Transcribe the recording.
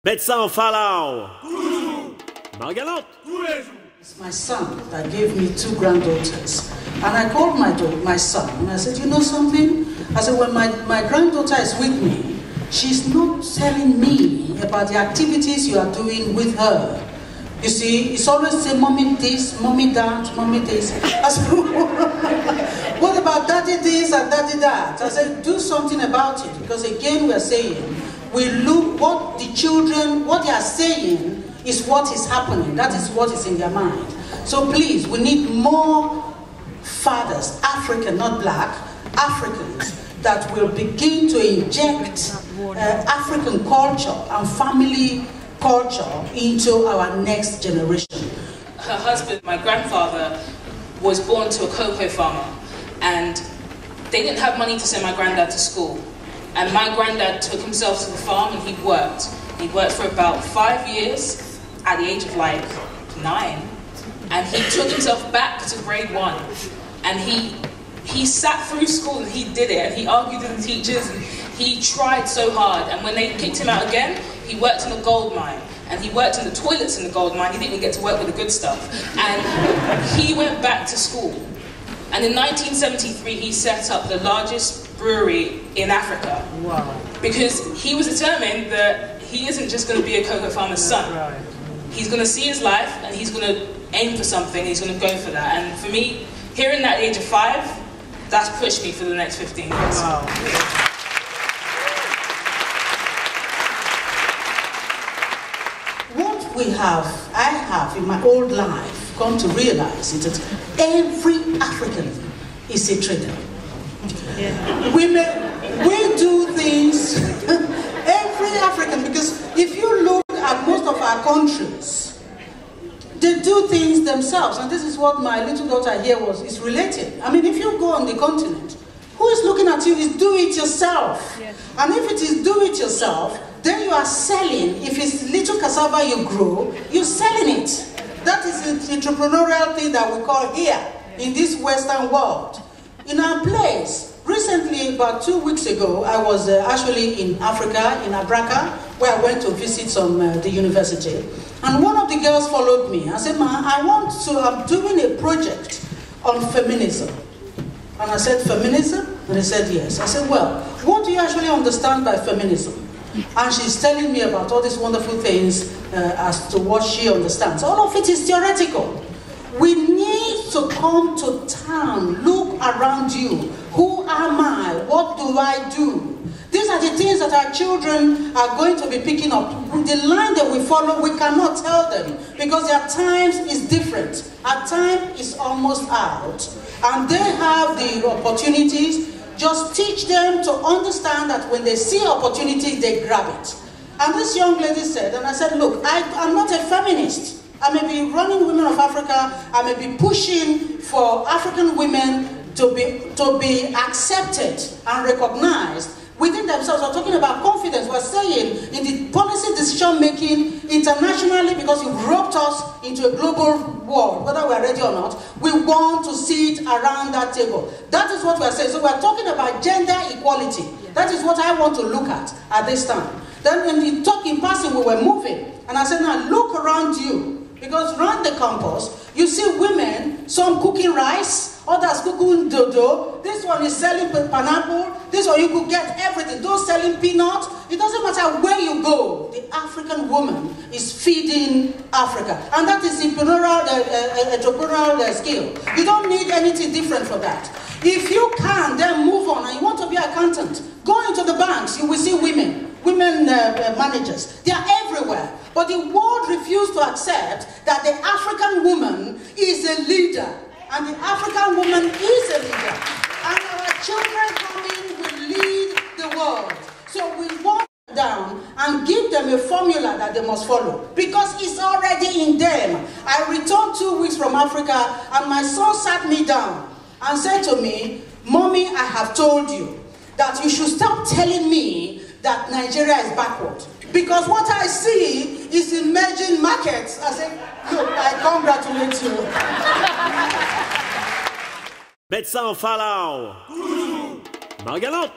Médecin en Falau. Margalante. It's my son that gave me 2 granddaughters. And I called my son and I said, you know something? I said, when my granddaughter is with me, she's not telling me about the activities you are doing with her. You see, it's always say, mommy this, mommy that, mommy this. I said, what about daddy this and daddy that? I said, do something about it. Because again, we are saying, we look what the children, what they are saying is what is happening. That is what is in their mind. So please, we need more fathers, African, not black, Africans, that will begin to inject African culture and family culture into our next generation. Her husband, my grandfather, was born to a cocoa farmer, and they didn't have money to send my granddad to school. And my granddad took himself to the farm and he worked. He worked for about 5 years at the age of like 9. And he took himself back to grade 1. And he sat through school and he did it. And he argued with the teachers. And he tried so hard. And when they kicked him out again, he worked in a gold mine. And he worked in the toilets in the gold mine. He didn't even get to work with the good stuff. And he went back to school. And in 1973, he set up the largest brewery in Africa. Wow. Because he was determined that he isn't just going to be a cocoa farmer's son. Right. He's going to see his life and he's going to aim for something, he's going to go for that. And for me, hearing that age of 5, that's pushed me for the next 15 years. Wow. What I have in my whole life come to realize is that every African is a trader. Yeah. We do things, every African, because if you look at most of our countries, they do things themselves, and this is what my little daughter here is relating. I mean, if you go on the continent, who is looking at you is do it yourself. Yes. And if it is do it yourself, then you are selling. If it's little cassava you grow, you're selling it. That is the entrepreneurial thing that we call here in this Western world. In our place, recently, about 2 weeks ago, I was actually in Africa, in Abraka, where I went to visit the university. And one of the girls followed me. I said, Ma, I'm doing a project on feminism. And I said, feminism? And they said, yes. I said, well, what do you actually understand by feminism? And she's telling me about all these wonderful things as to what she understands. All of it is theoretical. We need to come to town, look around you. Who am I? What do I do? These are the things that our children are going to be picking up. The line that we follow, we cannot tell them because their times is different. Our time is almost out. And they have the opportunities. Just teach them to understand that when they see opportunities, they grab it. And this young lady said, and I said, look, I'm not a feminist. I may be running Women of Africa. I may be pushing for African women to be accepted and recognized within themselves. We're talking about confidence. We're saying in the policy decision making internationally, because you've roped us into a global world, whether we're ready or not, we want to sit around that table. That is what we're saying. So we're talking about gender equality. That is what I want to look at this time. Then when we talk in passing, we were moving. And I said, now look around you. Because around the campus, you see women, some cooking rice, others cooking dodo. This one is selling pineapple. This one you could get everything. Those selling peanuts. It doesn't matter where you go. The African woman is feeding Africa. And that is entrepreneurial skill. You don't need anything different for that. If you can, then move on. And you want to be an accountant, go into the banks. You will see women managers. They are everywhere. But the world refused to accept that the African woman is a leader. And the African woman is a leader. And our children coming will lead the world. So we walk down and give them a formula that they must follow. Because it's already in them. I returned 2 weeks from Africa and my son sat me down and said to me, Mommy, I have told you that you should stop telling me that Nigeria is backward. Because what I see is emerging markets. I say, look, I congratulate you. Médecin en Falau. Margalante.